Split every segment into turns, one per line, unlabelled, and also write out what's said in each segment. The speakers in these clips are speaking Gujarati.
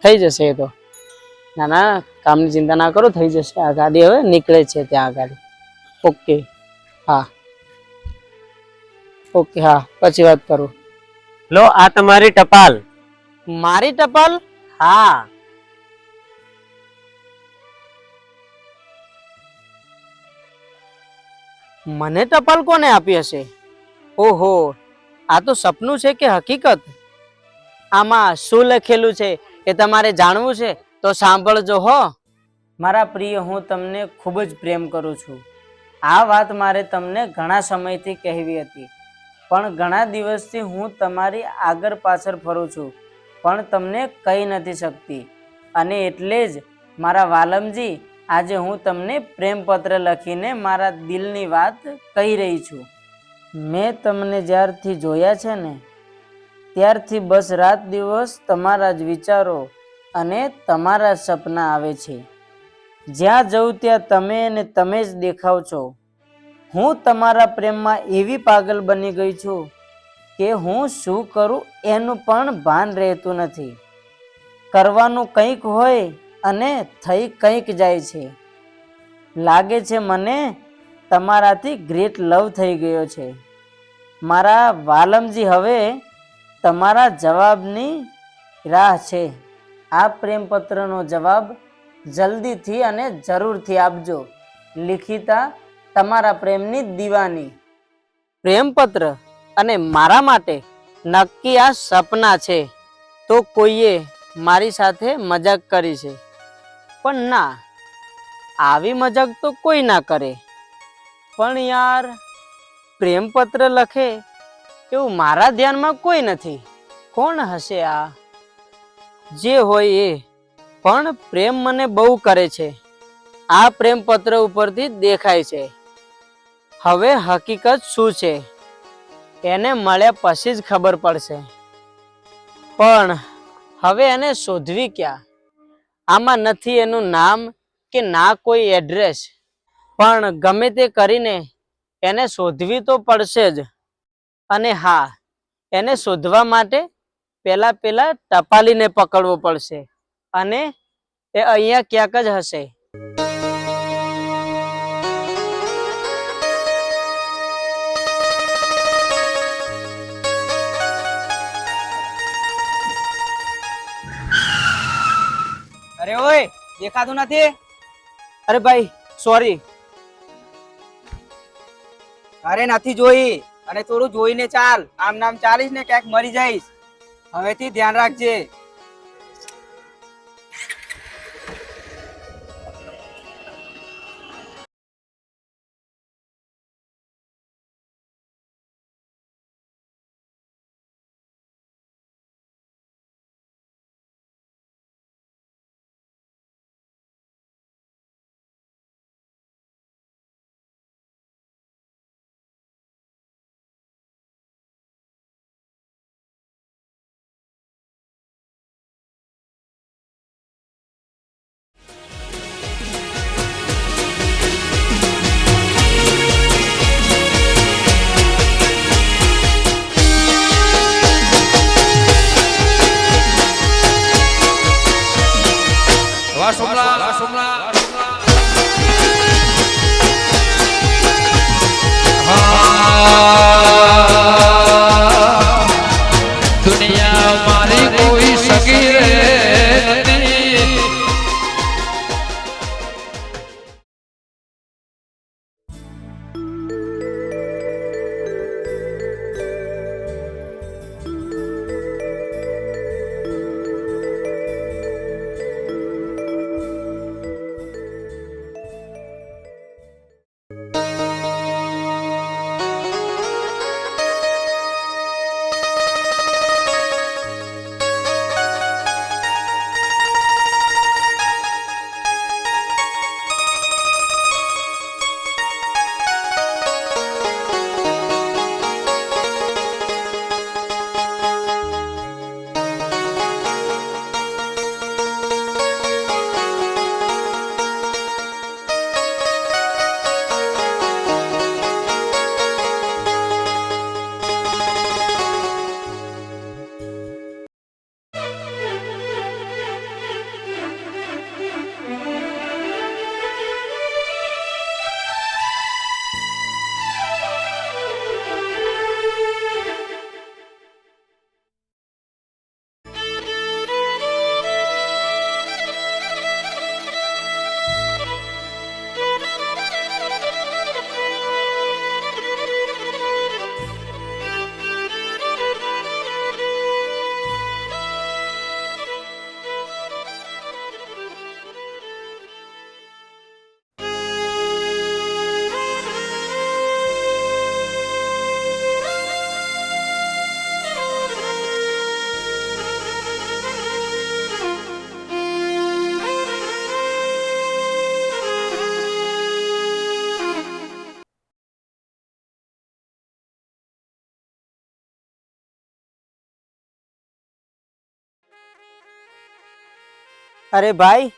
થઈ જશે એ તો. ના ના, કામની ચિંતા ના કરો, થઈ જશે. આ ગાડી હવે નીકળે છે ત્યાં ગાડી. ઓકે હા, ઓકે હા, પછી વાત કરું.
લો આ તમારી ટપાલ.
મારી ટપાલ?
હા.
મને ટપાલ કોને આપી હશે? ઓહો, આ તો સપનું છે કે હકીકત? આમાં શું લખેલું છે એ તમારે જાણવું છે તો સાંભળજો હો. મારા પ્રિય, હું તમને ખૂબ જ પ્રેમ કરું છું. આ વાત મારે તમને ઘણા સમયથી કહેવી હતી, પણ ઘણા દિવસથી હું તમારી આગળ પાછળ ફરું છું, પણ તમને કહી નથી શકતી. અને એટલે જ મારા વાલમજી, આજે હું તમને પ્રેમપત્ર લખીને મારા દિલની વાત કહી રહી છું. મેં તમને જ્યારથી જોયા છે ને, ત્યારથી બસ રાત દિવસ તમારા જ વિચારો અને તમારા સપના આવે છે. જ્યાં જઉં ત્યાં તમે ને તમે જ દેખાવ છો. હું તમારા પ્રેમમાં એવી પાગલ બની ગઈ છું કે હું શું કરું એનું પણ ભાન રહેતું નથી. કરવાનું કંઈક હોય અને થઈ કંઈક જાય છે. લાગે છે મને તમારાથી ગ્રેટ લવ થઈ ગયો છે. મારા વાલમજી, હવે તમારા જવાબની રાહ છે. આ પ્રેમપત્રનો જવાબ જલ્દીથી અને જરૂરથી આપજો. લિખિતા, તમારા પ્રેમની દીવાની. પ્રેમપત્ર અને મારા માટે નક્કી આ સપના છે. તો કોઈએ મારી સાથે મજાક કરી છે, પણ ના, આવી મજાક તો કોઈ ના કરે. પણ યાર, પ્રેમપત્ર લખે એવું મારા ધ્યાનમાં કોઈ નથી. કોણ હશે આ? જે હોય એ, પણ પ્રેમ મને બહુ કરે છે. આ પ્રેમપત્ર ઉપરથી દેખાય છે. હવે હકીકત શું છે એને મળ્યા પછી જ ખબર પડશે. પણ હવે એને શોધવી ક્યાં? આમાં નથી એનું નામ કે ના કોઈ એડ્રેસ, પણ ગમે તે કરીને એને શોધવી તો પડશે જ. અને હા, એને શોધવા માટે પેલા ટપાલીને પકડવો પડશે, અને એ અહીંયા ક્યાંક જ હશે.
અરે ઓય, દેખાતું નથી?
અરે ભાઈ, સોરી.
અરે નથી જોઈ, અને થોડું જોઈને ચાલ. આમ નામ ચાલીશ ને ક્યાંક મરી જઈશ. હવેથી ધ્યાન રાખજે.
અરે ભાઈ,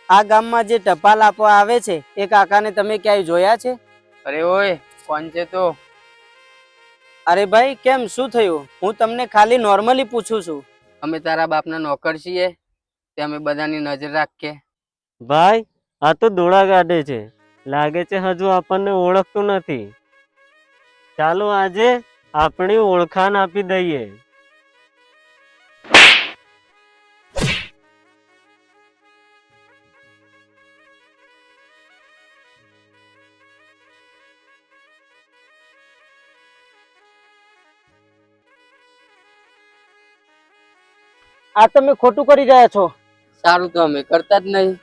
આ ગામમાં જે ટપાલ આપવા આવે છે એ કાકાને તમે ક્યાંય જોયા છે?
અરે ઓય, કોણ છે તો?
અરે ભાઈ, કેમ, શું થયું? હું તમને ખાલી નોર્મલી પૂછું છું.
અમે તારા બાપના નોકર છીએ, તે અમે બધાની નજર રાખીએ.
ભાઈ, આ તો દોડા ગાડે છે. લાગે છે હજુ આપણને ઓળખતું નથી. ચાલો આજે આપણી ઓળખાણ આપી દઈએ.
આ તમે ખોટું કરી રહ્યા છો.
સારું તો અમે કરતા જ નહીં.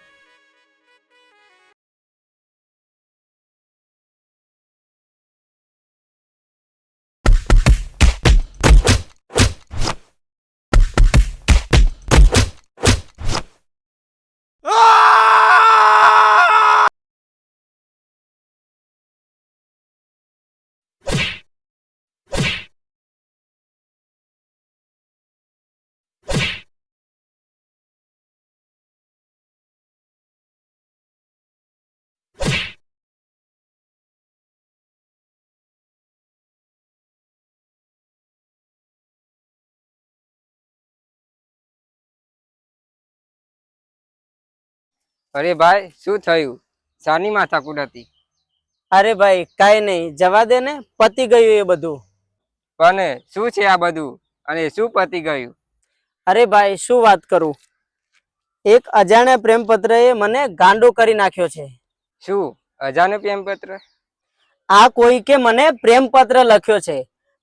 અરે ભાઈ, શું થયું? શાની માથાકૂટ હતી?
અરે ભાઈ, કાંઈ નહીં, જવા દે ને, પતી ગયું એ બધું.
પણ શું છે આ બધું, અને શું પતી ગયું?
અરે ભાઈ, શું વાત કરું, એક અજાણ્યા પ્રેમપત્રએ મને ગાંડો કરી નાખ્યો છે.
શું અજાણ્યો પ્રેમપત્ર?
આ કોઈકે મને પ્રેમપત્ર લખ્યો છે,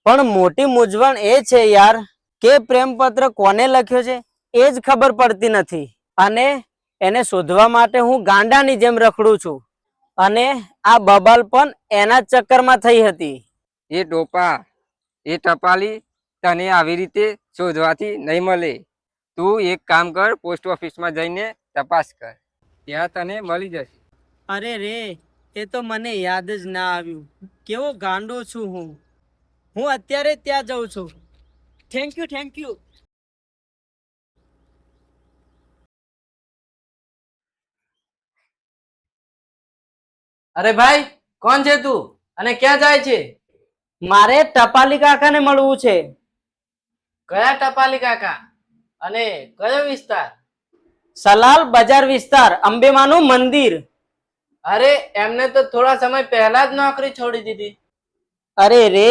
પણ મોટી મૂંઝવણ એ છે યાર કે પ્રેમપત્ર કોને લખ્યો છે એ જ ખબર પડતી નથી. અને એને શોધવા માટે હું ગાંડાની જેમ રખડું છું. અને આ બબાલ પણ એના જ ચક્કરમાં થઈ હતી.
એ ટોપા, એ ટપાલી તને આવી રીતે શોધવાથી નહીં મળે. તું એક કામ કર, પોસ્ટ ઓફિસમાં જઈને તપાસ કર, ત્યાં તને મળી જશે.
અરે રે, એ તો મને યાદ જ ના આવ્યું. કેવો ગાંડો છું હું અત્યારે ત્યાં જઉં છું. Thank you, thank you.
અરે ભાઈ, કોણ છે તું અને ક્યાં જાય છે?
મારે ટપાલી કાકાને મળવું છે.
કયા ટપાલી કાકા અને કયો વિસ્તાર?
સલાલ બજાર વિસ્તાર, અંબેમાનું મંદિર.
અરે, એમને તો થોડા સમય પહેલા જ નોકરી છોડી દીધી.
અરે રે,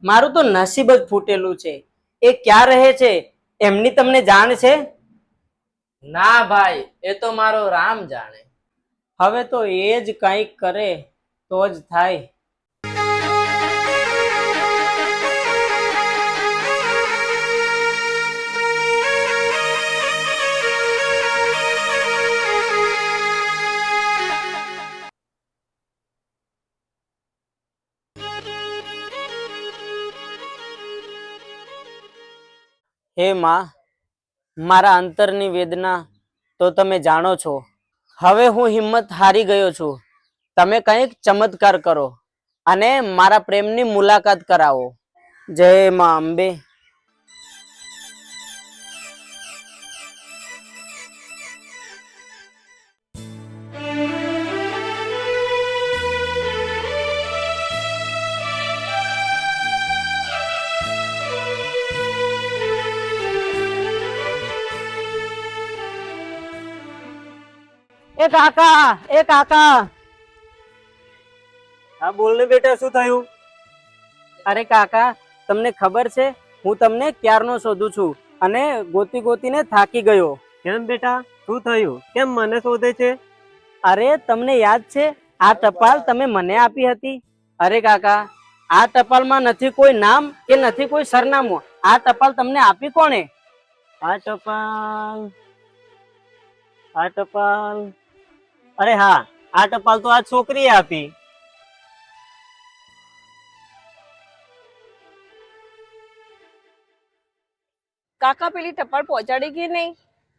મારું તો નસીબ જ ફૂટેલું છે. એ ક્યાં રહે છે એમની તમને જાણ છે?
ના ભાઈ, એ તો મારો રામ જાણે.
હવે તો એ જ કંઈક કરે તો જ થાય. હે માં, મારા અંતરની વેદના તો તમે જાણો છો. હવે હું હિંમત હારી ગયો છું. તમે કંઈક ચમત્કાર કરો અને મારા પ્રેમની મુલાકાત કરાવો. જય માં અંબે. એ કાકા, એ કાકા.
હા બોલ ને બેટા, શું થયું?
અરે કાકા, તમને ખબર છે હું તમને ક્યારનો શોધું છું અને ગોતી ગોતીને થાકી ગયો.
કેમ બેટા, શું થયું? કેમ મને શોધે છે?
અરે, તમને યાદ છે આ ટપાલ તમે મને આપી હતી? અરે કાકા, આ ટપાલમાં નથી કોઈ નામ કે નથી કોઈ સરનામું. આ ટપાલ તમને આપી કોણે?
આ ટપાલ, અરે હા, આ ટપાલ તો આ છોકરીએ આપી.
કાકા, પેલી ટપાલ પહોંચાડી કે નહીં?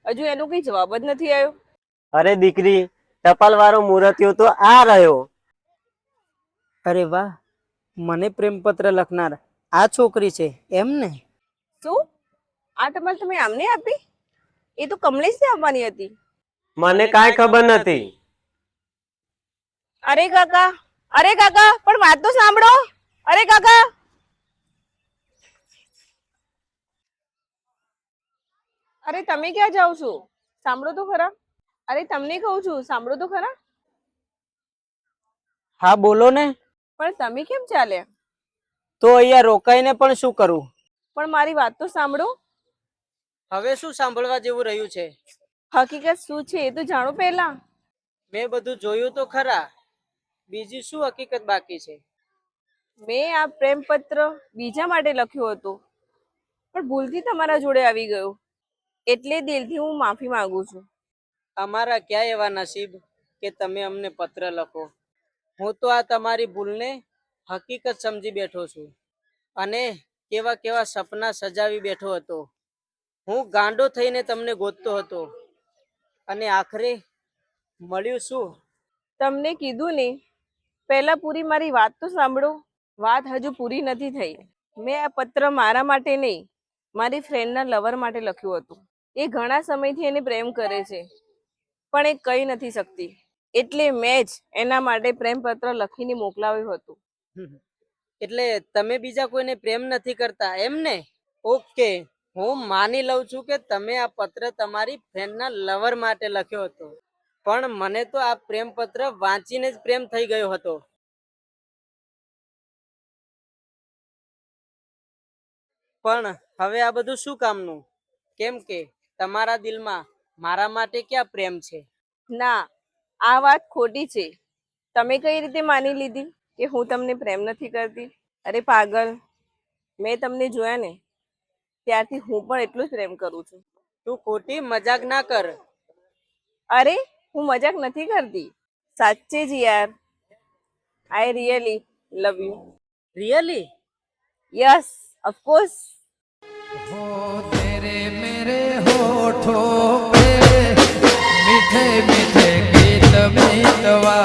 હજુ એનો કઈ જવાબ જ નથી આવ્યો.
અરે દીકરી, ટપાલ વાળો મૂર્તિઓ તો આ રહ્યો.
અરે વાહ, મને પ્રેમપત્ર લખનાર આ છોકરી છે એમ ને?
શું? આ ટપાલ તમે આમને આપી? એ તો કમલેશને આપવાની હતી.
મને કાંઈ ખબર નથી.
અરે કાકા પણ વાત તો સાંભળો. અરે કાકા, અરે તમે ક્યાં જાઓ છો? સાંભળો તો ખરા. અરે તમને કહું છું, સાંભળો તો ખરા.
હા બોલો ને.
પણ તમે કેમ ચાલ્યા?
તો અહીંયા રોકાઈને પણ શું કરું?
પણ મારી વાત તો સાંભળો.
હવે શું સાંભળવા જેવું રહ્યું છે?
હકીકત શું છે એ તો જાણો પહેલા.
મેં બધું જોયું તો ખરા, બીજી શું હકીકત બાકી છે?
મેં આ પ્રેમ પત્ર બીજા માટે લખ્યો હતો, પણ ભૂલથી તમારા જોડે આવી ગયો. એટલે દિલથી હું માફી માંગુ છું.
અમારા ક્યાં એવા નસીબ કે તમે અમને પત્ર લખો. હું તો આ તમારી ભૂલને હકીકત સમજી બેઠો છું અને કેવા કેવા સપના સજાવી બેઠો હતો. હું ગાંડો થઈને તમને ગોતતો હતો અને આખરે મળ્યું શું?
તમને કીધું ને, પહેલા પૂરી મારી વાત તો સાંભળો. વાત હજુ પૂરી નથી થઈ. મેં આ પત્ર મારા માટે નહીં, મારી ફ્રેન્ડના લવર માટે લખ્યું હતું. એ ઘણા સમયથી એને પ્રેમ કરે છે, પણ એ કહી નથી શકતી. એટલે મેં જ એના માટે પ્રેમ પત્ર લખીને મોકલાવ્યું હતું.
એટલે તમે બીજા કોઈને પ્રેમ નથી કરતા એમ ને? ઓકે, હું માની લઉં છું કે તમે આ પત્ર તમારી ફ્રેન્ડના લવર માટે લખ્યો હતો, પણ મને તો આ પ્રેમ પત્ર વાંચીને જ પ્રેમ થઈ ગયો હતો. પણ હવે આ બધું શું કામનું? કેમ કે તમારા દિલમાં મારા માટે ક્યાં પ્રેમ છે?
ના, આ વાત ખોટી છે. તમે કઈ રીતે માની લીધી કે હું તમને પ્રેમ નથી કરતી? અરે પાગલ, મેં તમને જોયા ને ત્યારથી હું પણ એટલું જ પ્રેમ કરું છું.
તું ખોટી મજાક ના કર.
અરે હું મજાક નથી કરતી, સાચે જ યાર. I really love you.
Really?
Yes, of course.
हो तेरे मेरे होठों पे मीठे मीठे गीत मितवा